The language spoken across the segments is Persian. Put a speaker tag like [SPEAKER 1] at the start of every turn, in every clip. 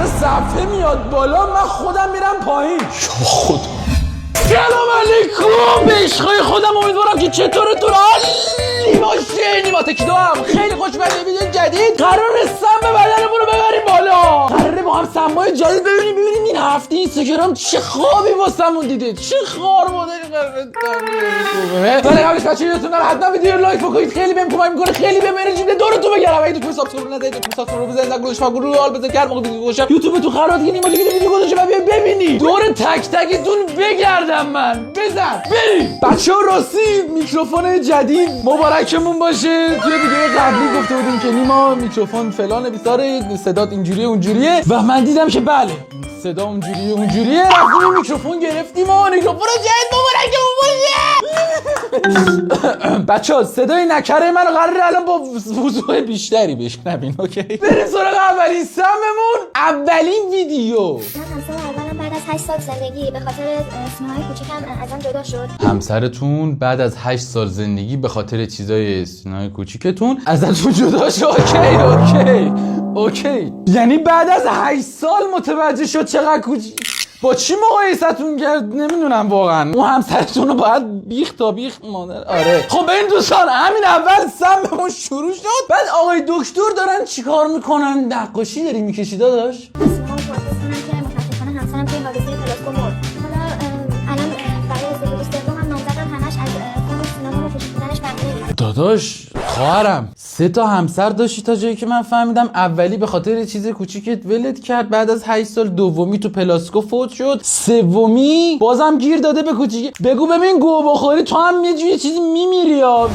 [SPEAKER 1] اصلا صفحه میاد بالا من خودم میرم پایین. خدا سلام علیکم به عشقای خودم، امیدوارم که چطوره تو عالی باشه. نیما تکیدو هم خیلی خوشمزه. ویدیو جدید قراره سم بدنمون رو ببریم بالا، قراره با هم سمای جدید ببینیم این هفته اینستاگرام چه خوابی واسمون دیده، چه خار مادری قراره. ولی قبلش بچه‌ها یادتون نره حتما ویدیو رو لایک بکنید، خیلی بهم کمک میکنه، خیلی بهم انرژی میده. دورتون بگردم اگه تو سابسکرایب نزدید تو سابسکرایب بزنید، زنگ گوش رو حال بزنید که هر موقع ویدیو گذاشتم یوتیوب تو خرابات که نیما دیگه ویدیو گذاشته و ببینید. دور تک تکتون بگردم من بزن بریم. بچه‌ها راستی میکروفون جدید مبارکمون باشه. توی ویدیو قبلی گفته بودیم که نیما میکروفون فلان بیساره، صدات اینجوریه اونجوریه و من دیدم که بله صدا اونجوریه. رفتیم میکروفون گرفتیم و میکروفون جدید مبارکمون باشه. بچه‌ها صدای نکره منو قراره الان با وضوح بیشتری بشنوین. اوکی بریم سراغ اولین سممون. اولین ویدیو.
[SPEAKER 2] بعد از 8 سال زندگی به خاطر سینه‌های کوچیکم ازم جدا شد.
[SPEAKER 1] همسرتون بعد از 8 سال زندگی به خاطر چیزای سینه‌های کوچیکتون ازتون جدا شد. اوکی یعنی بعد از 8 سال متوجه شد چقدر کوچیک. با چی مقایستون کرد نمیدونم واقعا. اون همسرتون رو باید بیخ تا بیخ مادر. آره خب این دوستان همین اول سممون شروع شد. بعد آقای دکتر دارن چیکار میکنن؟ نقاشی داری میکشی داداش؟
[SPEAKER 2] همسرم توی حادثه پلاسکو مرد. حالا الان برای ازدواج سومم نامزدم همش از فیلم سینما و پوشیدنش بهونه.
[SPEAKER 1] داداش خواهرم 3 تا همسر داشتی تا جایی که من فهمیدم. اولی به خاطر چیز کوچیکت ولت کرد، بعد از 8 سال دومی تو پلاسکو فوت شد، سومی بازم گیر داده به کوچیک. بگو ببین گو بخوری تو هم یه چیزی میمیری یا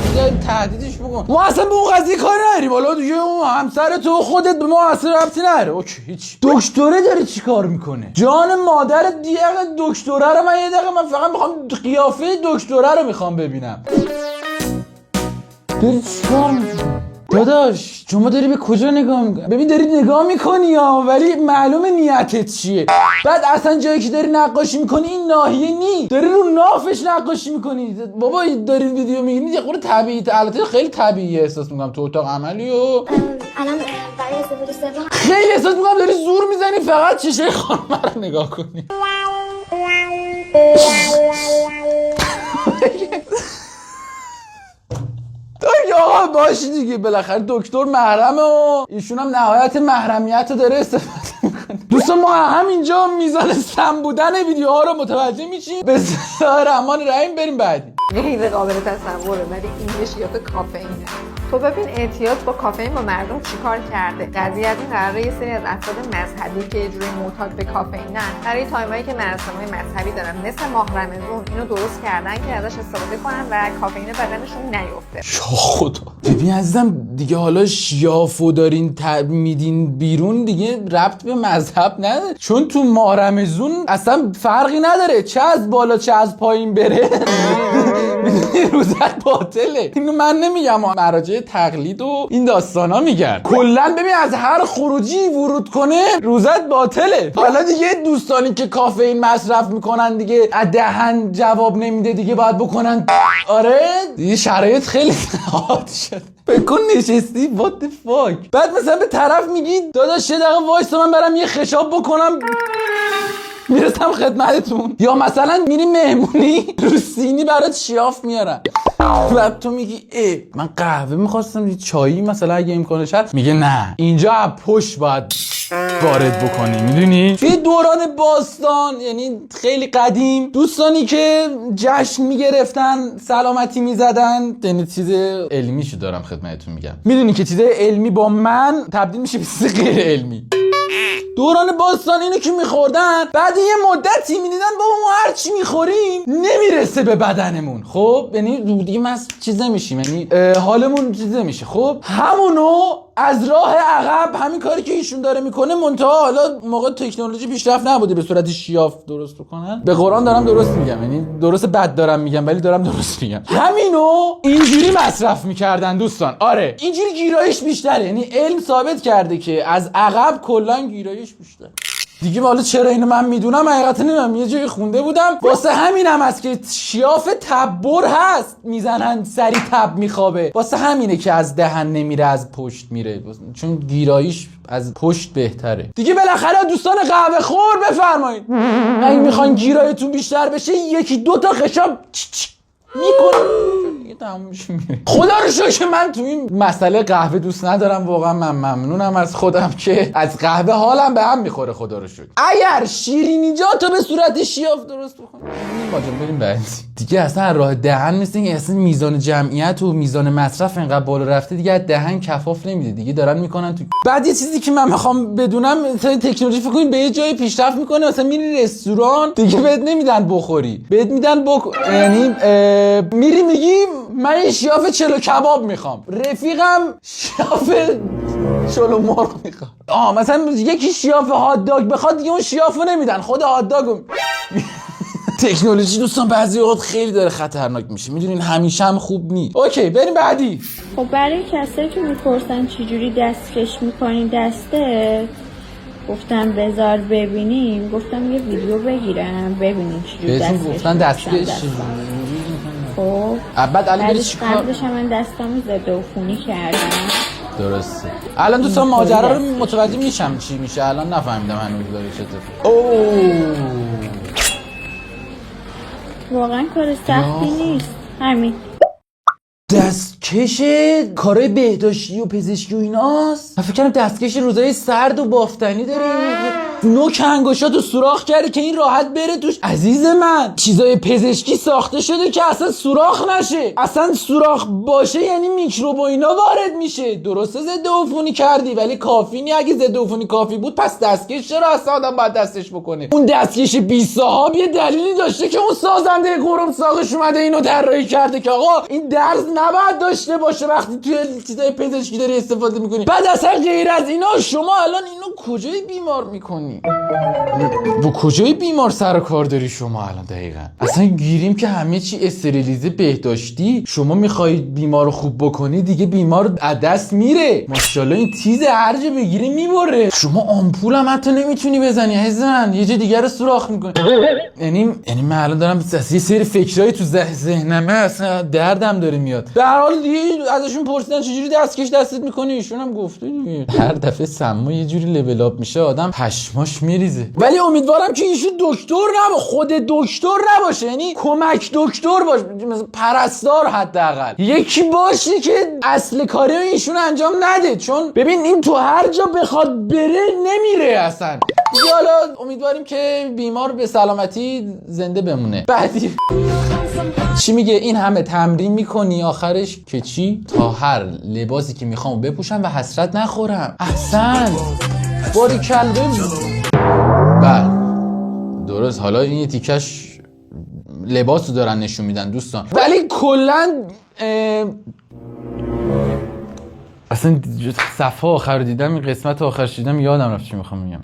[SPEAKER 1] تهدیدش بکن. ما اصلا به اون قضیه کار نداریم. حالا دیگه اون همسر تو خودت به ما اصلا ربطی نداره. اوکی هیچ. دکتره داره چیکار میکنه؟ جان مادر دیگه دکتره رو من یه دقیقه من فقط میخوام قیافه دکتره رو میخوام ببینم. داری چیکار میکنی؟ داداش شما داری به کجا نگاه میکنی؟ ببین داری نگاه میکنی یا ولی معلومه نیتت چیه. بعد اصلا جایی که داری نقاشی میکنی این ناحیه نی، داری رو نافش نقاشی میکنی. بابا داری ویدیو میگیری یه خورده طبیعی، البته خیلی طبیعی احساس میکنم تو اتاق عملی و
[SPEAKER 2] الان برای ازدواج سوم
[SPEAKER 1] خیلی احساس میکنم داری زور میزنی فقط چشه خانم رو نگاه کنی. آقا باشی دیگه بالاخره دکتر محرمه و ایشون هم نهایت محرمیت رو داره استفاده میکنه. دوستان ما همینجا میزان سم بودن ویدیوها رو متوجه میشیم. بسم الله الرحمن الرحیم بریم بعدی.
[SPEAKER 3] غیر قابل تصوره ولی این نشیات کافئینه. تو ببین اعتیاد با کافئین با مردم چیکار کرده. قضیه از این قراره یه سری از افراد مذهبی که یه جوری معتاد به کافئینن برای تایمایی که مراسم‌های مذهبی دارن مثل ماه رمضان اینو درست کردن که ازش استفاده کنن و کافئین بدنشون نیفته.
[SPEAKER 1] یا خدا ببین عزیزم دیگه حالا شیافو دارین میدین بیرون دیگه ربط به مذهب نداره، چون تو ماه رمضان اصلا فرقی نداره چه از بالا چه از پایین بره روزت باطله. اینو من نمیگم، مراجع تقلید و این داستانا میگن. کلا ببین از هر خروجی ورود کنه روزت باطله. حالا دیگه دوستانی که کافئین مصرف میکنن دیگه دهن جواب نمیده دیگه باید بکنن. آره دیگه شرایط خیلی حاد شد. فکر کن نشستی what the fuck، بعد مثلا به طرف میگی داداش یه دقیقه وایسا من برم یه خشاب بکنم میرسم خدمتتون. یا مثلا میری مهمونی رو سینی برات شیاف میارن و تو میگی من قهوه میخواستم چایی مثلا اگه امکانش هست، میگه نه اینجا پشت باید وارد بکنی. میدونی توی دوران باستان یعنی خیلی قدیم دوستانی که جشن میگرفتن سلامتی میزدن، یعنی چیز علمیشو دارم خدمتتون میگم، میدونی که چیز علمی با من تبدیل میشه به چیز غیر علمی. دوران باستان اینو که میخوردن بعد یه مدتی میدیدن بابا ما هر چی میخوریم نمیرسه به بدنمون. خب یعنی دیگه ما چیز نمیشیم، یعنی حالمون چیز نمیشه. خب همونو از راه عقب همین کاری که ایشون داره میکنه، منتها حالا موقع تکنولوژی پیشرفت نبوده به صورت شیاف درست بکنن. به قرآن دارم درست میگم، یعنی درست بد دارم میگم ولی دارم درست میگم. همینو اینجوری مصرف میکردن دوستان. آره اینجوری گیرایش بیشتره، یعنی علم ثابت کرده که از عقب کلا گیرایش بیشتر. دیگه حالا چرا اینو من میدونم حقیقتا نمیدونم، یه جایی خونده بودم واسه همینم هست که شیاف تبر هست میزنن سری تب میخوابه، واسه همینه که از دهن نمیره از پشت میره، چون گیراییش از پشت بهتره دیگه. بالاخره دوستان قهوه خور بفرمایید، اگه میخواین گیراییتون بیشتر بشه یکی دو تا خشاب میکنم دیگه تموم میشه میره. خدا رو شکر که من تو این مسئله قهوه دوست ندارم، واقعا من ممنونم از خودم که از قهوه حالم به هم میخوره. خدا رو شکر. اگر شیرینیجاتو به صورت شیاف درست بکنم باجم بریم بعد دیگه. اصلا راه دهن مثل این اصلا میزان جمعیت و میزان مصرف اینقدر بالا رفته دیگه، دهن کفاف نمیده دیگه، دارن میکنن تو. بعد یه چیزی که من میخوام بدونم، مثلا تکنولوژی فکر کنید به یه جای پیشرفت میکنه، مثلا میری رستوران دیگه بهت نمیدن بخوری، بهت میدن یعنی میری میگی من یه شیاف چلو کباب میخوام، رفیقم شیاف چلو مرغ میخوام. مثلا یکی شیاف هات داگ بخواد دیگه اون شیافو نمیدن، خود هات داگو. تکنولوژی دوستان بعضی وقت خیلی داره خطرناک میشه، میدونین همیشه هم خوب نیست. اوکی بریم بعدی.
[SPEAKER 4] خب برای کسایی که میپرسن چجوری دستکش میکنی دسته، گفتم بذار ببینیم، گفتم یه ویدیو بگیرم ببینیم چجوری دستکش
[SPEAKER 1] گفتن دستکش.
[SPEAKER 4] خب
[SPEAKER 1] بعد الان بری چیکار؟
[SPEAKER 4] قبلش من دستامو ضد عفونی کردم.
[SPEAKER 1] درسته. الان دوستان ماجرا رو متوجه میشم چی میشه، الان نفهمیدم هنوز داره چه اتفاقی.
[SPEAKER 4] واقعا کار سختی نیست، همین
[SPEAKER 1] دستکش کارهای بهداشتی و پزشکی و ایناست. من فکر کردم دستکش روزای سرد و بافتنی داره، نوک انگشتاتو سوراخ کرده که این راحت بره توش. عزیز من چیزای پزشکی ساخته شده که اصلا سوراخ نشه، اصلا سوراخ باشه یعنی میکروب و اینا وارد میشه. درسته ضد عفونی کردی ولی کافی نی. اگه ضد عفونی کافی بود پس دستکش چرا اصلا آدم باید دستش بکنه؟ اون دستکش بی صاحب یه دلیلی داشته که اون سازنده قرم ساقش اومده اینو طراحی کرده که آقا این درز نباید داشته باشه وقتی توی چیزای پزشکی داری استفاده میکنی. بعد اصلا غیر از اینا شما الان اینو کجای بیمار میکنی؟ با کجای بیمار سر و کار داری شما الان دقیقاً؟ اصلا گیریم که همه چی استریلیزه بهداشتی، شما میخوای بیمار رو خوب بکنی دیگه بیمار از دست میره. ماشاءالله این تیز هرجه بگیری میبره. شما آمپول هم حتی نمیتونی بزنی عزیزم، یه جای دیگه رو سوراخ میکنی. یعنی من الان دارم یه سری فکرایی تو ذهنمه، اصلا دردم داره میاد. در حال دیگه ازشون پرسیدن چجوری دستکش دستت میکنی، ایشون هم گفته دیگه هر دفعه سما یه جوری لول اپ میشه آدم پشماش میریزه. ولی امیدوارم که ایشون دکتر خود دکتر نباشه، یعنی کمک دکتر باشه، مثلا پرستار حداقل یکی باشه که اصل کاری ایشون انجام نده، چون ببین این تو هر جا بخواد بره نمیره اصلا. دیگه حالا امیدواریم که بیمار به سلامتی زنده بمونه. بعدی چی میگه؟ این همه تمرین میکنی آخرش که چی؟ تا هر لباسی که میخوام بپوشم و حسرت نخورم. احسن باریکالله. بله درست. حالا این یه تیکش لباسو دارن نشون میدن دوستان، ولی کلن اصلا صفحه آخر دیدم، این قسمت آخرش دیدم یادم رفت چی میخوام بگم.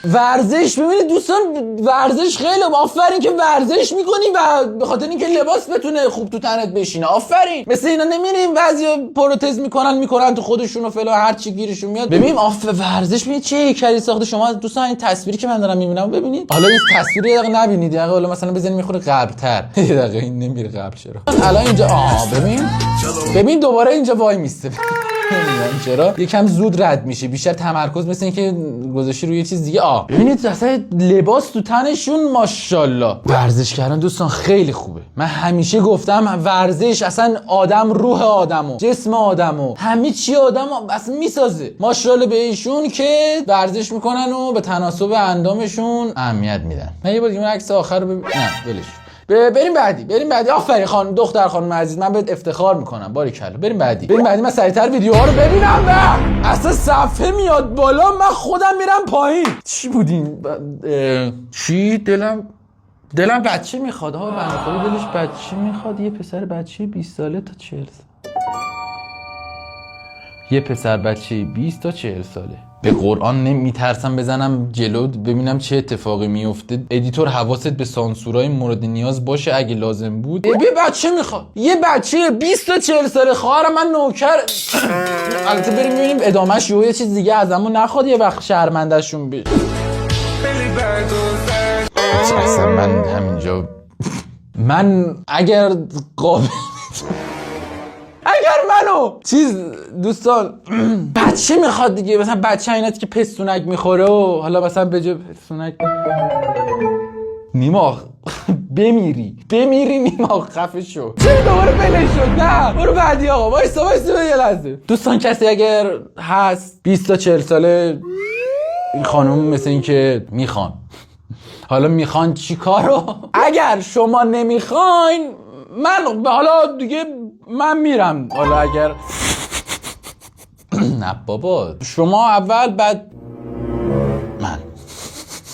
[SPEAKER 1] ورزش. ببینید دوستان ورزش خیلی آفرین که ورزش میکنی و به خاطر اینکه لباس بتونه خوب تو تنت بشینه. آفرین. مثل اینا نمیریم بعضیا پروتز میکنن تو خودشون و فلان هر چی گیرشون میاد. ببین ورزش ببینید چه هیکلی ساخته. شما دوستان این تصویری که من دارم میبینم ببینید. حالا این تصویری یه دقیقه نبینید، یه دقیقه حالا مثلا بزنید میخوره قبل‌تر. یه دقیقه این نمیره قبل چرا؟ الان اینجا ببین دوباره اینجا وای میسته. نمیدونم چرا یکم زود رد میشه، بیشتر تمرکز مثل اینکه گذاشتی روی یه چیز دیگه. ببینید اصلا لباس تو تنشون ماشاءالله. ورزش کردن دوستان خیلی خوبه. من همیشه گفتم ورزش اصلا آدم روح آدمو، جسم آدمو، همه چی آدمو اصلا میسازه. ماشاءالله به ایشون که ورزش میکنن و به تناسب اندامشون اهمیت میدن. من یه بار دیگه عکس آخر رو نه ولش. بریم بعدی. آفرین دختر خانم عزیز، من بهت افتخار میکنم. باریکلا. بریم بعدی. من سریعتر ویدیوها رو ببینم. اصلا صفحه میاد بالا من خودم میرم پایین. چی بودین؟ چی دلم بچه میخواد. بنده خدا دلش بچه میخواد. یه پسر بچه 20 ساله تا 40 ساله. یه پسر بچه 20 تا 40 ساله. به قرآن نمیترسم بزنم جلو ببینم چه اتفاقی میفته. ادیتور حواست به سانسورهای مورد نیاز باشه اگه لازم بود. یه بچه میخواد، یه بچه 20 تا 40 ساله. خواهرم من نوکر. البته بریم ببینیم ادامهش یه چیز دیگه ازمون نخواد یه وقت شرمنده‌شون بشه. اصلا من همینجا من اگر منو دوستان بچه میخواد دیگه، مثلا بچه اینات که پستونک میخوره و حالا مثلا به جای پستونک نیما بمیری نیما خفه شو. چرا دوباره بلش شد؟ نه برو بعدی آقا. وایسا یه لحظه. دوستان کسی اگر هست 20 تا 40 ساله این خانم مثل این که میخوان، حالا میخوان چی کارو؟ اگر شما نمیخواین من حالا دیگه من میرم. حالا اگر نه بابا شما اول بعد من.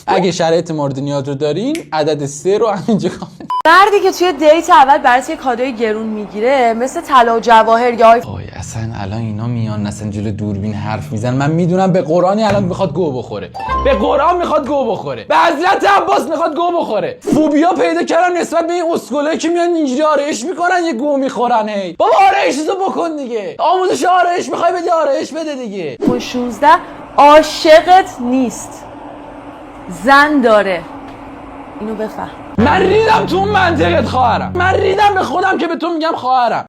[SPEAKER 1] اگه شرایط مورد نیاز رو دارین عدد 3 رو همینجا کامل.
[SPEAKER 5] مردی که توی دیت اول برات یه کادوی گرون میگیره مثل طلا و جواهر یا
[SPEAKER 1] وای اصلا الان اینا میان اصلا جلو دوربین حرف میزنن، من میدونم به قرآنی الان میخواد گو بخوره، به قرآن میخواد گو بخوره، به حضرت عباس میخواد گو بخوره. فوبیا پیدا کردم نسبت به این اسکولایی که میان اینجوری آرایش میکنن یه گو میخورن. هی بابا آرایشتو بکن دیگه، آموزش آرایش میخوای بدی آرایش بده دیگه.
[SPEAKER 5] 16 عاشقت نیست، زن داره. اینو بفهم.
[SPEAKER 1] من ریدم تو اون منطقت خواهرم، من ریدم به خودم که به تو میگم خواهرم.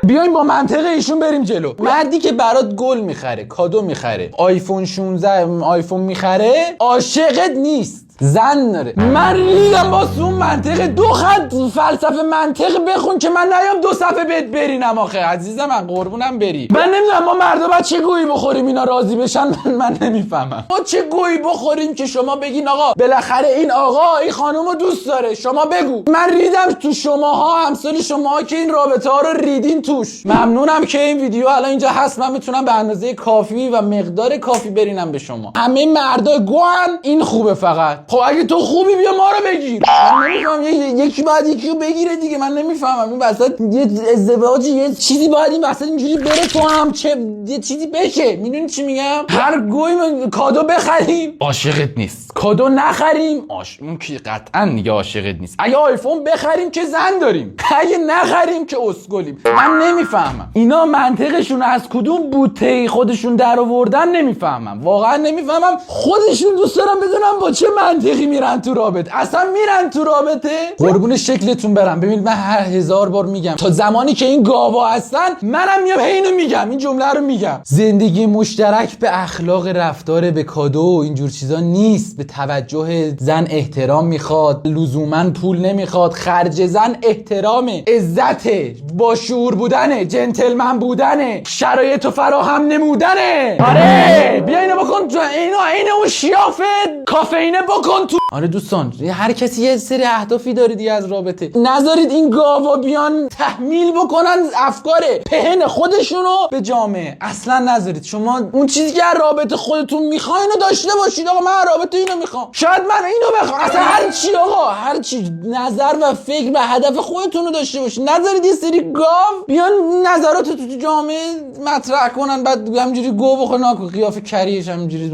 [SPEAKER 1] بیایم با منطقه ایشون بریم جلو. مردی که برات گل میخره، کادو میخره، آیفون 16 آیفون میخره، عاشقت نیست، زن داره. من ریدم با اون منطقه. 2 خط فلسفه منطق بخون که من نیام 2 صفحه بهت برینم آخه عزیزم، من قربونم بری. من نمیدونم ما مردا بعد چه گویی بخوریم اینا راضی بشن. من نمیفهمم ما چه گویی بخوریم که شما بگین آقا بالاخره این آقا این خانومو دوست داره. شما بگو. من ریدم تو شماها، همسال شماها که این رابطه ها رو ریدین توش. ممنونم که این ویدیو الان اینجا هست، من میتونم به اندازه کافی و مقدار کافی برینم به شما. همه مردا گوان این خوبه فقط. خب اگه تو خوبی بیا ما رو بگیر. من نمیفهمم یکی بعد یکی رو بگیره دیگه. من نمیفهمم این وسط یه ازدواجی یه چیزی باید این وسط اینجوری بره تو هم چه یه چیزی بشه. میدونی چی میگم؟ هر گوی کادو بخریم عاشقت نیست، کادو نخریم اون که قطعا دیگه عاشقت نیست. اگه آیفون بخریم که زن داریم، اگه نخریم که اسکلیم. من نمیفهمم اینا منطقشون از کدوم بوته خودشون در آوردن. نمیفهمم واقعا نمیفهمم. خودشون دوست دارن بدونم با چه منطقی میرن تو رابطه. اصلا میرن تو رابطه قربون شکلتون برم. ببینید من هر 1000 بار میگم تا زمانی که این گاوا هستن منم میام اینو میگم، این جمله رو میگم. زندگی مشترک به اخلاق رفتار، به کادو و اینجور چیزا نیست. به توجه زن احترام میخواد، لزوما پول نمیخواد. خرج زن احترامه، عزته، با شعور بودنه، جنتلمن بودنه، شرایط فراهم نمودنه. آره بیا اینو بکن تو اینو اون شیافه کافئینه بکن تو. آره دوستان هر کسی یه سری اهدافی داره دیگه از رابطه. نذارید این گاوا بیان تحمیل بکنن افکار پهن خودشونو به جامعه. اصلا نذارید. شما اون چیزی که از رابطه خودتون میخواین رو داشته باشید. آقا من رابطه اینو میخوام، شاید من اینو بخوام. اصلا هر چی آقا هر چی نظر و فکر و هدف خودتون رو داشته باشید. نذارید یه سری گاو بیان نظرات تو جامعه مطرح کنن بعد همینجوری گو بخورن قیافه کریش همینجوری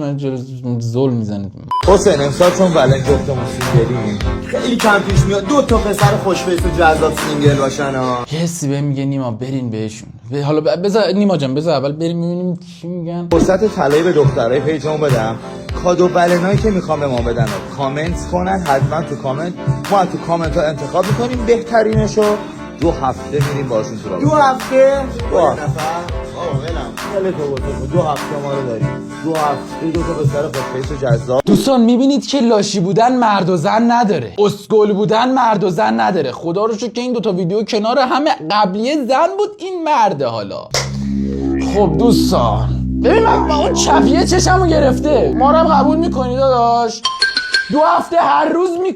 [SPEAKER 1] من ظلم میزنید.
[SPEAKER 6] حسین امسال چون ولن جفتمون سینگلیم خیلی کم پیش میاد 2 تا پسر خوشفیس و جذاب سینگل باشن ها.
[SPEAKER 1] یه حسی بهم میگه نیما برین بهشون. حالا بذار نیما جان بذار اول بریم ببینیم چی میگن.
[SPEAKER 6] فرصت طلایی به دخترای پیجمون بدم. کادو ولنایی که میخوام به ما بدن کامنت کنن. حتما تو کامنت ما تو کامنت ها انتخاب میکنیم بهترینشو. 2 هفته میریم باشون تو رابطه. 2 هفته؟ 2 هفته خیلی تو بود. 2 هفته ما رو داریم. 2 هفته 2 تا پسر خوشفیس و جذاب.
[SPEAKER 1] دوستان میبینید که لاشی بودن مرد و زن نداره، اسکل بودن مرد و زن نداره. خدا رو شکر که این 2 تا ویدیو کنار همه قبلیه زن بود، این مرده. حالا خب دوستان ببین من با اون چپیه چشمو گرفته. ما رو هم قبول میکنی داداش؟ 2 هفته هر روز ببین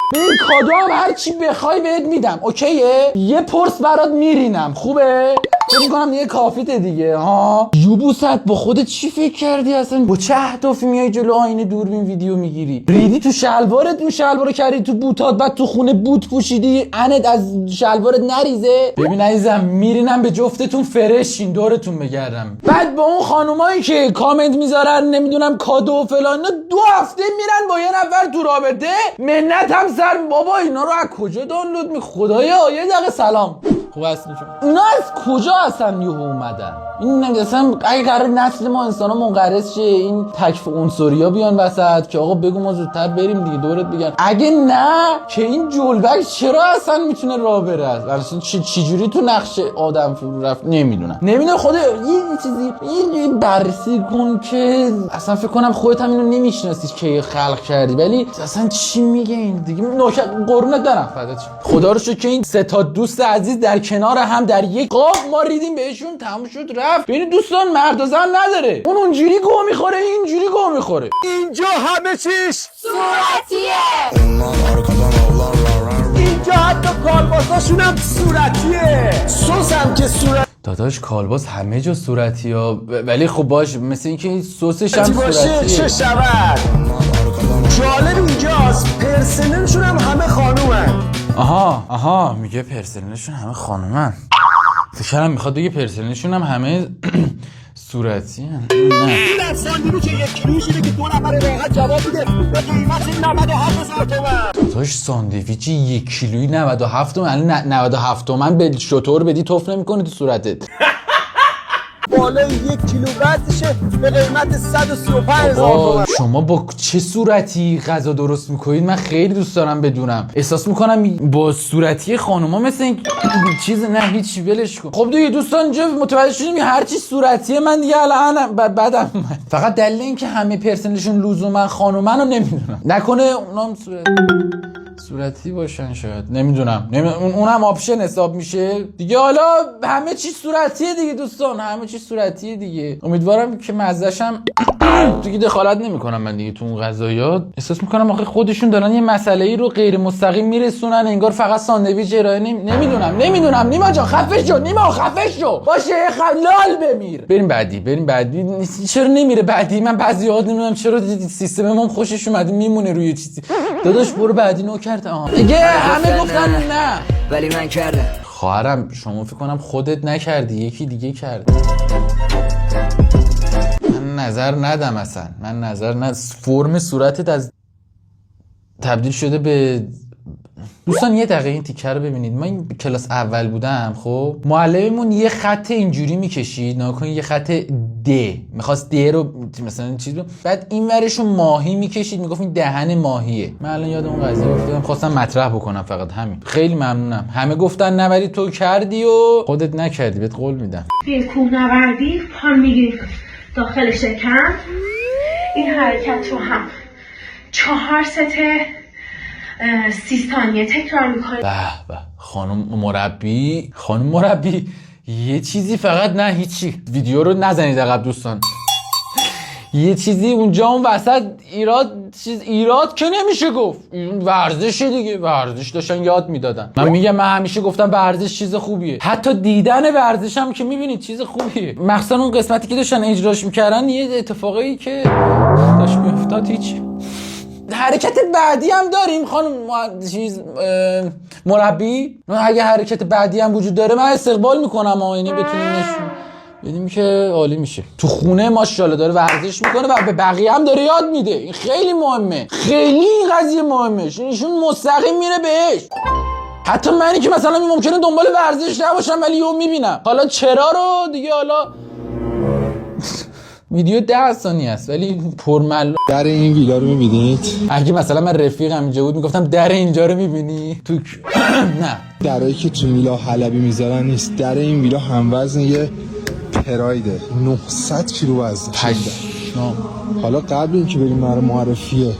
[SPEAKER 1] کادو هم هر چی بخوای بهت میدم. اوکیه؟ یه پرس برات میرینم. خوبه؟ فکر میکنم دیگه کافیته دیگه ها. یوبوست با خودت چی فکر کردی اصلا؟ با چه اهدافی میای جلو آینه دوربین ویدیو میگیری؟ ریدی تو شلوارت، اون شلوارو کردی تو بوتات، بعد تو خونه بوت پوشیدی انت از شلوارت نریزه. ببین عزیزم میرینم به جفتتون فرشین دورتون بگردم. بعد با اون خانومایی که کامنت میذارن نمیدونم کادو و فلان 2 هفته میرن با یه نفر تو رابطه. منت هم سر بابا اینا رو از کجا دانلود خدایا. یه دقیقه سلام خوب هستین شما؟ اینا از کجا اصلا یهو اومدن؟ این اصلا اگه قرار نسل ما انسانا منقرض شه، این تکف عنصریا بیان وسط که آقا بگو ما زودتر بریم دیگه، دورت بگن. اگه نه که این جلبک چرا اصلا میتونه راه بره؟ اصلا چجوری تو نقش آدم فرو رفت نمیدونم خود یه چیزی بررسی کن که اصلا فکر کنم خودت هم اینو نمیشناسی که خلق کردی، ولی اصلا چی میگه این دیگه؟ نوکر قربونت برم فدات شم. خدا رو شکر که این سه تا دوست عزیز در کنار هم در یک قاب ما ریدیم بهشون، تموم شد رفت. ببین دوستان مرد و زن نداره، اون اونجوری گو میخوره اینجوری گو میخوره.
[SPEAKER 7] اینجا همه چیش
[SPEAKER 2] صورتیه.
[SPEAKER 7] اینجا حتی کالباساشون هم صورتیه. سس هم که صورت
[SPEAKER 1] داداش کالباس همه جا صورتی ها، ولی خب باش مثل اینکه این سسش هم
[SPEAKER 7] باشه
[SPEAKER 1] صورتیه.
[SPEAKER 7] چه شود؟ جالب اینجاست پرسنلشون هم همه خانومن.
[SPEAKER 1] آها میگه پرسنلشون همه خانومن. فکرم میخواد بگه پرسنلشون هم همه صورتی هن. نه
[SPEAKER 7] این افساندی که 1 کیلویش اینه که 2 نفر راحت جواب میده به قیمت 97,000 تومن.
[SPEAKER 1] داداش ساندویچ 1 کیلویی 97 تومن. الان 97 تومن به شطور بدی توف نمیکنه تو صورتت.
[SPEAKER 7] بالای 1 کیلو وزنشه به قیمت 135,000 تومن.
[SPEAKER 1] شما با چه صورتی غذا درست میکنید؟ من خیلی دوست دارم بدونم. احساس میکنم با صورتی خانوما مثل این چیز نه هیچ ولش کن. خب دیگه دوستان اینجا متوجه شدیم هر چی صورتیه من دیگه الان بعدم فقط دلیل این که همه پرسنلشون لزوما خانومن رو نمیدونم. نکنه اونام صورتی باشن شاید، نمیدونم اونم آپشن حساب میشه دیگه. حالا همه چی صورتیه دیگه دوستان، همه چی صورتیه دیگه. امیدوارم که مزه‌شم دیگه دخالت نمیکنم من دیگه تو اون غذایا. احساس میکنم آخه خودشون دارن یه مسئله‌ای رو غیر مستقیم میرسونن، انگار فقط ساندویچ ارائه نمیدونم. نیما جان خفه شو، نیما خفه شو باشه، لال بمیر. بریم بعدی. چرا نمیره بعدی؟ من بعضی‌ها نمیدونم چرا سیستممون خوشش اومده میمونه روی چیزی. داداش برو بعدی نوکرت. دیگه همه گفتن نه
[SPEAKER 8] ولی من کردم.
[SPEAKER 1] خواهرم شما فکر کنم خودت نکردی، یکی دیگه کرد. من نظر ندم اصلا. فرم صورتت از تبدیل شده به دوستان یه دقیقه این تیکه رو ببینید. من این کلاس اول بودم، خب معلممون یه خط اینجوری میکشید، نگاه کنید یه خط د، میخواست د رو مثلا چیز بعد این ورشو ماهی میکشید، میگفت این دهن ماهیه. من الان یاد اون قضیه افتادم، خواستم مطرح بکنم فقط همین. خیلی ممنونم. همه گفتن نه ولی تو کردی و خودت نکردی، بهت قول میدم.
[SPEAKER 9] توی کوهنوردی پان میگیری داخل شکم، این حرکت رو هم 4 ست 30 ثانیه تکرار میکنی.
[SPEAKER 1] به خانم مربی یه چیزی فقط نه هیچی، ویدیو رو نزنید عقب دوستان. یه چیزی اونجا اون وسط ایراد که نمیشه گفت، این ورزشه دیگه، ورزش داشتن یاد میدادن. من میگم من همیشه گفتم ورزش چیز خوبیه، حتی دیدن ورزش هم که میبینید چیز خوبیه. مخصوصا اون قسمتی که داشتن اجراش میکردن یه اتفاقی که داشت میافتاد. هیچ حرکت بعدی هم داریم خانم مربی؟ اگه حرکت بعدی هم وجود داره من استقبال میکنم، اینی بتونیم نشون بدیم که عالی میشه. تو خونه ماشاءالله داره ورزش میکنه و به بقیه هم داره یاد میده. این خیلی مهمه، خیلی این قضیه مهمه. ایشون مستقیم میره بهش. حتی منی که مثلا ممکنه دنبال ورزش نباشم ولی یهو میبینم. حالا چرا رو دیگه، حالا ویدیو 10 ثانیه است ولی پرمل.
[SPEAKER 10] در این ویلا رو میبینید؟
[SPEAKER 1] اگه مثلا من رفیقم اینجا بود میگفتم در اینجا رو میبینی؟ تو نه،
[SPEAKER 10] درایی که تو ویلا حلبی میذارن نیست. در این ویلا هموزن یه پرایده 900 کیلو وزن. حالا قبل اینکه بریم برای معرفیه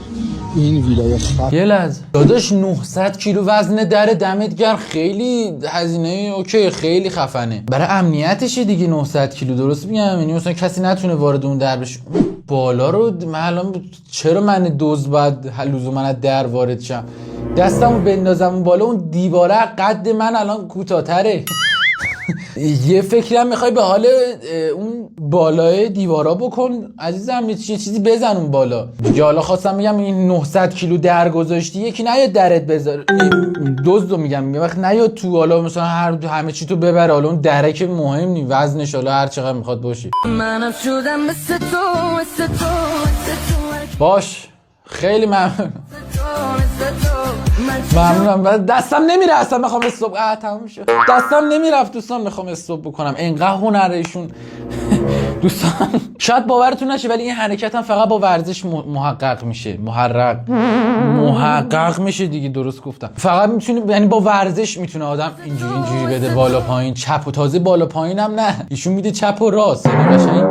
[SPEAKER 10] این ویلای
[SPEAKER 1] یه لحظه داداش 900 کیلو وزن در دمت گرم، خیلی هزینه اوکی، خیلی خفنه برای امنیتشه دیگه. 900 کیلو درست میگم، یعنی مثلا کسی نتونه وارد اون در بشه. بالا رو من الان چرا من دوز باید لزوما از در وارد شم؟ دستمو بندازم اون بالا، اون دیواره قد من الان کوتاه‌تره. یه فکری هم میخوای به حال اون بالای دیوارا بکن عزیزم، یه چیزی بزن اون بالا دیگه. حالا خواستم میگم این 900 کیلو در گذاشتی، یکی نیاد درت بذاره، دزدو میگم، یه وقت نیاد تو، حالا مثلا همه چی تو ببره، حالا اون دره که مهم نی، وزنش حالا هر چقدر میخواد باشه.
[SPEAKER 8] منم شدم مثل تو
[SPEAKER 1] باش خیلی ممنون. ممنونم. دستم نمیره اصلا بخوام استوب تموم شد. دستم نمیرفت دوستان بخوام استوب بکنم. انقدر هنره ایشون. دوستان شاید باورتون نشه ولی این حرکت هم فقط با ورزش محقق میشه. محقق میشه دیگه، درست گفتم. فقط میتونه، یعنی با ورزش میتونه آدم اینجوری بده بالا پایین، چپ و تازه بالا پایین هم نه، ایشون میده چپ و راست، یعنی قشنگ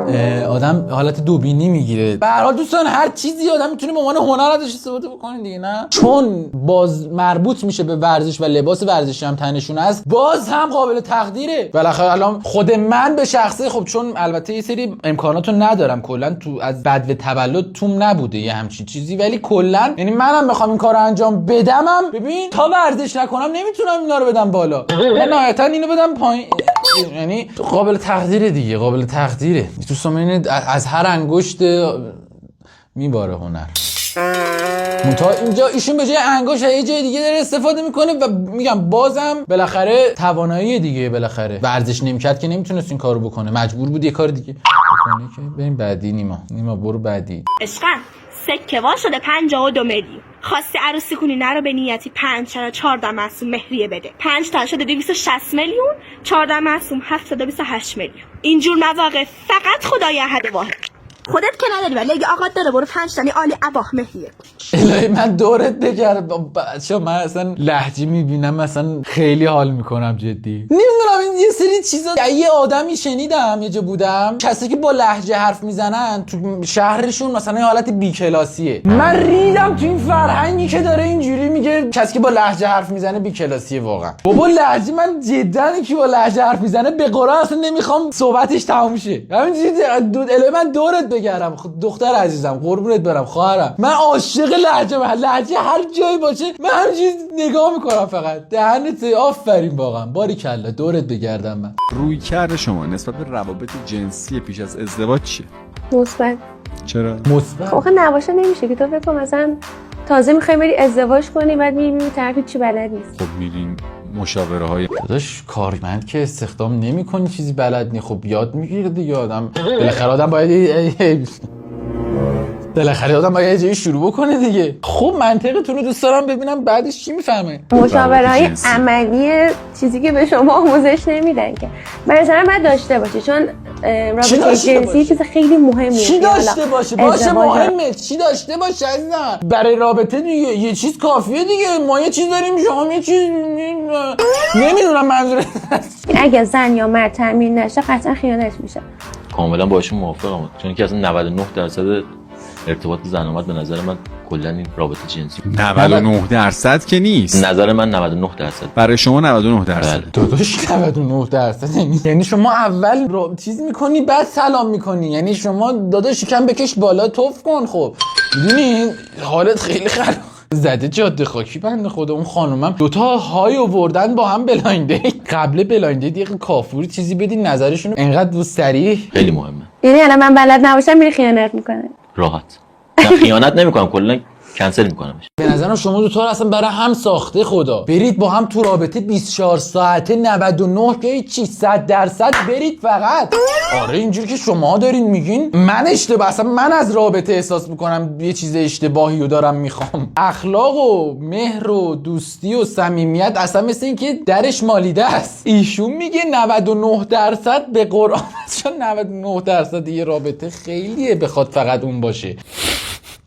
[SPEAKER 1] آدم حالت دوبینی میگیره. به هر حال دوستان هر چیزی آدم میتونه به عنوان هنر ازش استفاده بکنه دیگه، نه چون باز مربوط میشه به ورزش و لباس ورزشی هم تنشون است، باز هم قابل تقدیره. بالاخره الان خود من به شخصه، خب چون البته یه سری امکاناتو ندارم کلا، تو از بدو تولد توم نبوده یه همچین چیزی، ولی کلا یعنی منم بخوام این کارو انجام بدمم، ببین تا ورزش نکنم نمیتونم اینا رو بدم بالا، نهایتا اینو بدم پایین، یعنی قابل تقدیره دیگه، قابل تقدیره. دوستان ببینید از هر انگشت میباره هنر. منتها اینجا ایشون به جای انگشت یه جای دیگه داره استفاده میکنه و میگم بازم بالاخره توانایی دیگه، بالاخره ورزش نمیکرد که نمیتونست این کارو بکنه، مجبور بود یه کار دیگه بکنه. که بریم بعدی. نیما برو بعدی.
[SPEAKER 9] عشقم سکه وا شده 52 میلیون. خواستی عروسی کنی نرو به نیتی 5 چرا 14 معصوم مهریه بده. 5 تا شده 260 میلیون، 14 معصوم 728 میلیون. اینجور مواقع فقط خدای احد واحد. خودت که نداری ولی اگه آقات داره برو 5 تانی عالی اباه مهریه.
[SPEAKER 1] الهی من دورت بگردم بچه‌ها، من اصلا لهجه میبینم مثلا خیلی حال میکنم جدی. نمیدونم این یه سری چیزا، یه آدمی شنیدم یه جا بودم، کسی که با لهجه حرف میزنن تو شهرشون مثلا یه حالت بیکلاسیه. من ریدم تو این فرهنگی که داره اینجوری میگه کسی که با لهجه حرف میزنه بیکلاسیه. واقعا بابا لهجه، من جدا که با لهجه حرف میزنه به قرآن اصلا نمیخوام صحبتش تموم شه. همینجوری الهی من دورت بگردم دختر عزیزم، قربونت برم خواهرم، من عاشق لهجه هر جایی باشه من همینجوری نگاه میکنم فقط. دهنت آفرین، واقعا باریکلا، دورت بگردم. من
[SPEAKER 11] رویکرد شما نسبت به روابط جنسی پیش از ازدواج چیه؟
[SPEAKER 12] مثبت.
[SPEAKER 11] چرا؟
[SPEAKER 1] مثبت.
[SPEAKER 12] آخه نباشه نمیشه که تو فکر کن مثلا تازه میخوای بری ازدواج کنی بعد میبینی طرف چی بلد نیست.
[SPEAKER 11] خب میرین مشاوره های
[SPEAKER 1] داداش کارمند که استخدام نمی‌کنی چیزی بلد نی، خب یاد میگیره دیگه آدم. بالاخره آدم باید یه جایی شروع بکنه دیگه. خب منطقتون رو دوست دارم ببینم بعدش چی میفهمه.
[SPEAKER 12] مشاوره‌های عملی چیزی که به شما آموزش نمیدن که مثلا باید داشته باشه، چون رابطه جنسی چیز خیلی مهمیه.
[SPEAKER 1] چی داشته باشه؟ باشه مهمه. چی داشته باشه عزیزم؟ برای رابطه دیگه یه چیز کافیه دیگه. ما یه چیز داریم شما یه چیز نمیدونم منظور.
[SPEAKER 12] اگه زن یا مرد تامین نشه قطعا خیانت میشه.
[SPEAKER 13] کاملا باهاش موافقم، چون که اصلا 99% ارتباط زن و مرد به نظر من کلا این رابطه جنسی
[SPEAKER 11] 99% که نیست.
[SPEAKER 13] نظر من 99%.
[SPEAKER 11] برای شما 99%.
[SPEAKER 1] داداش 99% یعنی شما اول چیز میکنی بعد سلام میکنی، یعنی شما داداش یکم بکش بالا توف کن. خب میدونی حالت خیلی خراب زده جاده خاکی بنده خدا. اون خانومم دوتا های آوردن با هم بلاینده، قبل بلاینده دیگه کافوری چیزی بدین نظرشون انقدر دوست صریح
[SPEAKER 13] خیلی مهمه.
[SPEAKER 12] یعنی الان من بلد نباشم میری خیانت میکنه؟
[SPEAKER 13] راحت نه خیانت نمیکنم، کلا کنسل میکنمش.
[SPEAKER 1] به نظرم شما دوتا رو اصلا برای هم ساخته خدا. برید با هم تو رابطه 24 ساعته 99 که چی 100% برید فقط. آره اینجوری که شما دارین میگین من اشتباه، اصلا من از رابطه احساس میکنم یه چیز اشتباهی رو دارم میخوام. اخلاق و مهر و دوستی و صمیمیت اصلا مثل این که درش مالیده است. ایشون میگه 99% به قرآن، چون 99% یه رابطه خیلیه بخواد فقط اون باشه.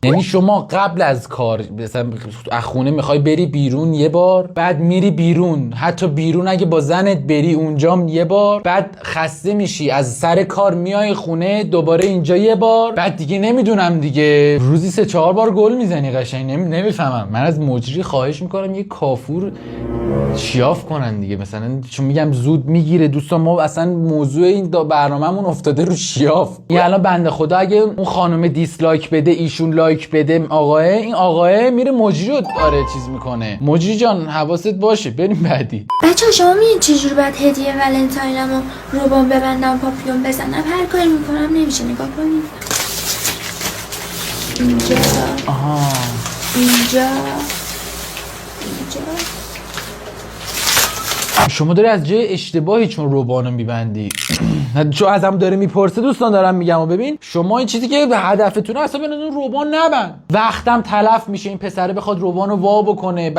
[SPEAKER 1] یعنی شما قبل از کار مثلا از خونه میخوای بری بیرون یه بار، بعد میری بیرون، حتی بیرون اگه با زنت بری اونجام یه بار، بعد خسته میشی از سر کار میای خونه دوباره اینجا یه بار، بعد دیگه نمیدونم دیگه روزی 3-4 بار گل میزنی. قشنگ نمیفهمم. من از مجری خواهش میکنم یه کافور شیاف کنن دیگه، مثلا چون میگم زود میگیره. دوستان ما اصلا موضوع این برنامه‌مون افتاده رو شیاف. این الان بنده خدا اگه اون خانم دیسلایک بده ایشون لایک بده، این آقاه میره مجری رو چیز میکنه. مجری جان حواست باشه. بریم بعدی.
[SPEAKER 2] بچه‌ها شما میدونید چجوری باید هدیه ولنتاینمو روبان ببندم پاپیون بزنم؟ هر کاری میکنم نمیشه. نگاه کنید اینجا اینجا
[SPEAKER 1] شما داری از جای اشتباهی چون روبانو میبندی. چون ازم داره میپرسه دوستان دارم میگم و ببین شما این چیزی که هدفتونه اصلا بنظرم روبان نبند. وقتم تلف میشه این پسره بخواد روبانو وا بکنه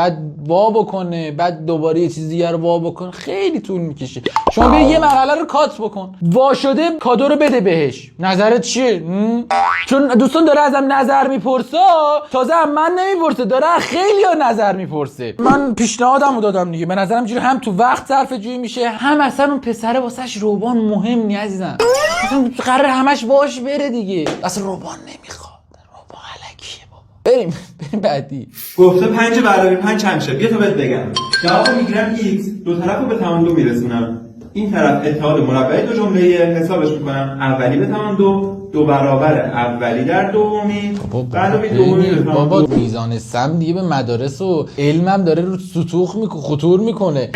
[SPEAKER 1] بعد دوباره یه چیز دیگه رو وا بکنه، خیلی طول میکشه. شما بیا یه مرحله رو کات بکن، وا شده کادو رو بده بهش. نظرت چیه؟ چون دوستان داره ازم نظر میپرسه، تازه هم من نمیپرسه، داره خیلی نظر میپرسه. من پیشنهادمو دادم دیگه، به نظرم جوری هم تو وقت صرف جویی میشه، هم اصلا اون پسره واسش روبان مهم نی عزیزم. اصلا قرار همش باش بره دیگه، اصلا روبان نمیخواد، روبان الکیه بابا. بریم بعدی.
[SPEAKER 14] گفته 5 علاوه 5 چند میشه؟ بیا تا بهت بگم. جواب میگیرم x، دو طرفو به توان 2 میرسونم. این طرف اتحاد مربع دو جمله حسابش میکنم. اولی به توان 2 برابر اولی در دومی، علاوه دومی به توان 2.
[SPEAKER 1] بابا میزان سم دیگه به مدارس و علمم داره رو سطوح خطور میکنه.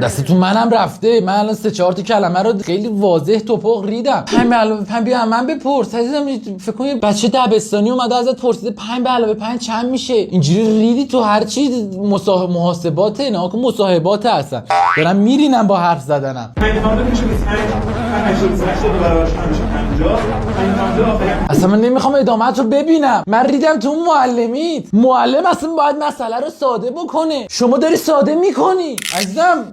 [SPEAKER 1] دستتون منم رفته. من الان 3-4 تا کلمه رو خیلی واضح توپق ریدم. 5 به علاوه 5 بیا من بپرس عزیزم. فکر کنید بچه دبستانی اومده ازت پرسیده 5 به علاوه 5 چند میشه؟ اینجوری ریدی تو هر چی محاسباته، نه که مصاحباته. اصلا دارم میرینم با حرف زدنم.
[SPEAKER 14] 5 میشه 25 دو برابر 50.
[SPEAKER 1] اصلا من نمیخوام ادامه‌ت رو ببینم. من ریدم تو معلمیت. معلم اصلا باید مسئله رو ساده بکنه. شما داری ساده میکنی عزیزم.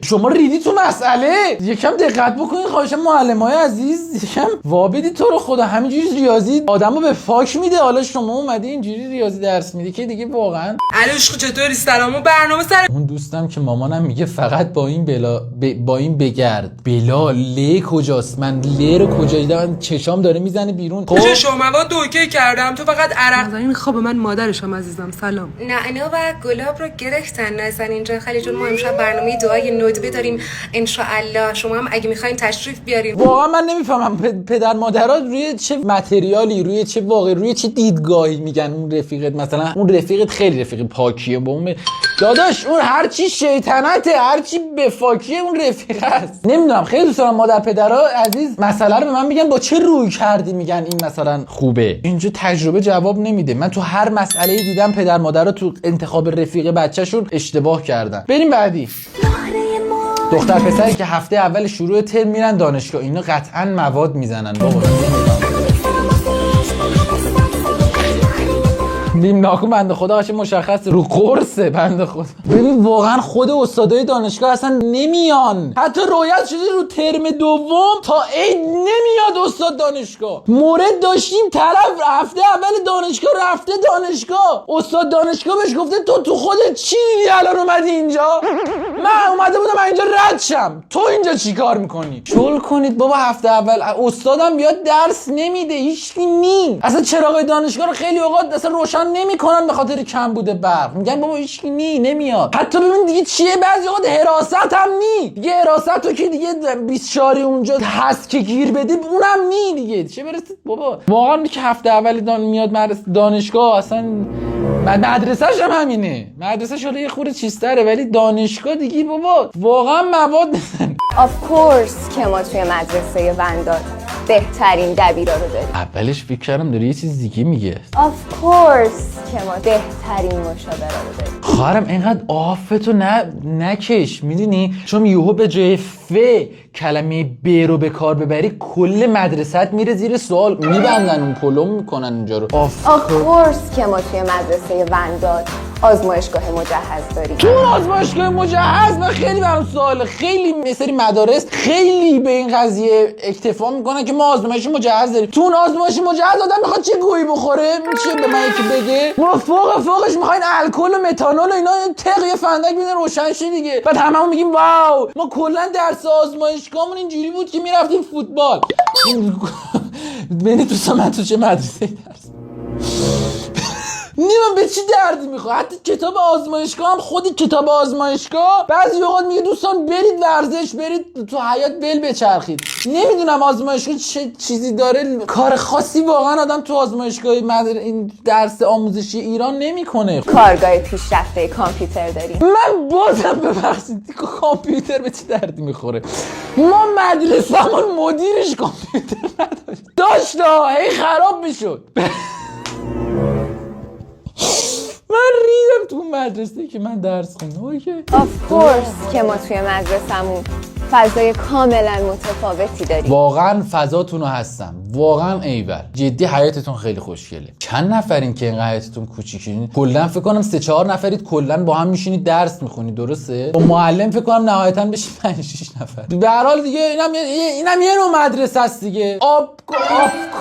[SPEAKER 1] شما ریدی تو مسئله. یکم دقت بکنید خواهشم معلمای عزیز. یکم وابدی تو رو خدا. همینجوری ریاضی آدمو به فاک میده. حالا شما اومدی اینجوری ریاضی درس میدی که دیگه واقعا.
[SPEAKER 5] علیشق چطوری؟ سلامو برنامه سر
[SPEAKER 1] اون دوستم که مامانم میگه فقط با این بگرد. بلا ل کجاست؟ من ل رو کجا دیدم؟ چشام داره میزنه بیرون.
[SPEAKER 5] خب شما دوکه کردم تو فقط عرق این خواب من مادرشم عزیزم. سلام.
[SPEAKER 15] نعنا و گلاب رو گرفتن نزن اینجا خاله جون. ما امشب برنامه دعای ندبه داریم ان شاء الله. شما هم اگه میخواین تشریف بیارین.
[SPEAKER 1] واقعا من نمیفهمم پدر مادرها روی چه متریالی، روی چه واقعی، روی چه دیدگاهی میگن اون رفیقت مثلا اون رفیقت خیلی رفیق پاکیه با اون داداش اون هر چی شیطنته، هر چی به فاکیه اون رفیق است. نمیدونم خیلی دوست دارم مادر پدرها عزیز مسئله رو به من میگن با چه روی کردی میگن این مثلا خوبه. اینجا تجربه جواب نمیده. من تو هر مسئله دیدم پدر مادرها تو انتخاب رفیق بچه‌شون اشتباه کردن. بریم بعدی. دختر پسری که هفته اول شروع ترم میرن دانشگاه، اینا قطعا مواد میزنن بابا. نیم ناکن بنده خدا هاشه مشخص رو قرصه بنده خدا. ببین واقعا خود استادای دانشگاه اصلا نمیان. حتی رویت شده رو ترم دوم تا عید نمیاد استاد دانشگاه. مورد داشتیم طرف هفته اول دانشگاه رفته دانشگاه، استاد دانشگاه بهش گفته تو خودت چی دیدی الان اومدی اینجا؟ من اومده بودم اینجا رد شم، تو اینجا چی کار میکنی؟ شل کنید بابا. هفته اول استادم بیاد درس نمیده، هیچکی نی. اصلا چراغای دانشگاه رو خیلی اوقات اصلا روشن نمیکنن به خاطر کم بوده برق. میگن بابا هیچکی نمیاد. حتی ببین دیگه چیه بعضی اوقات حراست هم نی. دیگه حراست تو که دیگه 24 اونجا هست که گیر بده اونم نی دیگه. چه برسید بابا. واقعا که هفته اول میاد دانشگاه اصلا مدرسه‌ش هم همینه. مدرسه شده یه خورده چیزتره ولی دانشگاه دیگه بابا واقعا مواد میزنه.
[SPEAKER 16] Of course که ما توی مدرسه ونداد بهترین دبیرا رو داریم.
[SPEAKER 1] اولش فکر کردم داره یه چیز دیگه میگه.
[SPEAKER 16] Of course که ما بهترین مشاوره رو داریم.
[SPEAKER 1] خواهرم اینقدر آفتو نکش میدونی، چون یهو به جای ف کلمه ب رو به کار ببری کل مدرسه‌ت میره زیر سوال، میبندن اون پلم میکنن اونجا رو.
[SPEAKER 16] Of course که ما توی مدرسه ونداد آزمایشگاه مجهز داریم.
[SPEAKER 1] تو آزمایشگاه مجهز من خیلی برام سواله. خیلی مثل مدارس خیلی به این قضیه اکتفا میکنن که ما آزمایش مجهز داریم. تو اون آزمایش مجهز آدم میخواد چه گویی بخوره؟ چه به من یکی بگه؟ ما فوقش میخواین الکل و متانول و اینا تق یه فندک بزنن روشن شه دیگه. بعد هممون میگیم واو ما کلا درس آزمایشگاهمون اینجوری بود که میرفتیم فوتبال. ببین من تو چه مدرسه درس نیمم به چی دردی میخواد؟ حتی کتاب آزمایشگاه هم خودی کتاب آزمایشگاه بعضی اوقات میگه دوستان برید ورزش، برید تو حیاط بل بچرخید. نمیدونم آزمایشگاه چه چیزی داره. کار خاصی واقعا آدم تو آزمایشگاه این درس آموزشی ایران نمیکنه.
[SPEAKER 16] کارگاه پیشرفته کامپیوتر داریم.
[SPEAKER 1] من بازم ببخشید کامپیوتر به چی دردی میخوره؟ ما مدرسه‌مون مدیرش کامپیوتر نداشت. هی خراب میشد. من ریدم تو مدرسه که من درس خوندم. اوکی
[SPEAKER 16] Of course که ما توی مدرسمون فضای کاملا متفاوتی داریم.
[SPEAKER 1] واقعا فضاتون رو هستم، واقعا ایول، جدی حیاتتون خیلی خوشگله. چند نفرین که این حیاتتون کوچیکین؟ کلا فکر کنم 3-4 نفرید کلا با هم میشینید درس میخونید، درسته؟ با معلم فکر کنم نهایتا بشید 5-6 نفر. به هر حال دیگه اینم یه نوع مدرسه است دیگه. آف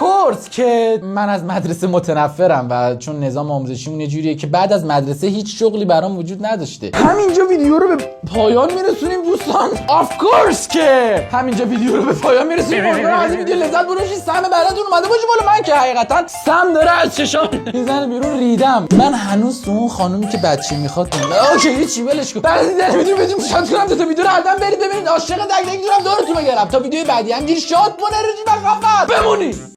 [SPEAKER 1] کورس که من از مدرسه متنفرم و چون نظام آموزشیمون یه جوریه که بعد از مدرسه هیچ شغلی برام وجود نداشته. همینجا ویدیو رو به پایان میرسونیم دوستان. آف کورس که همینجا ویدیو رو به پایان میرسونیم. امیدوارم از این ویدیو لذت بردید. سم بلدتون اومده باشه بالا. من که حقیقتا سم داره از چشام میزنه بیرون، ریدم. من هنوز تو اون خانومی که بچه میخواد اوکی هیچی ولش کن. بعد از این ویدیو بدیم شاد کنم تا ویدیو رو حتما برید ببینید. عاشق دگ دگ دورم دورتون بگیرم تا ویدیو بعدی همینجوری شاد بونه رجی بخفت بمونید.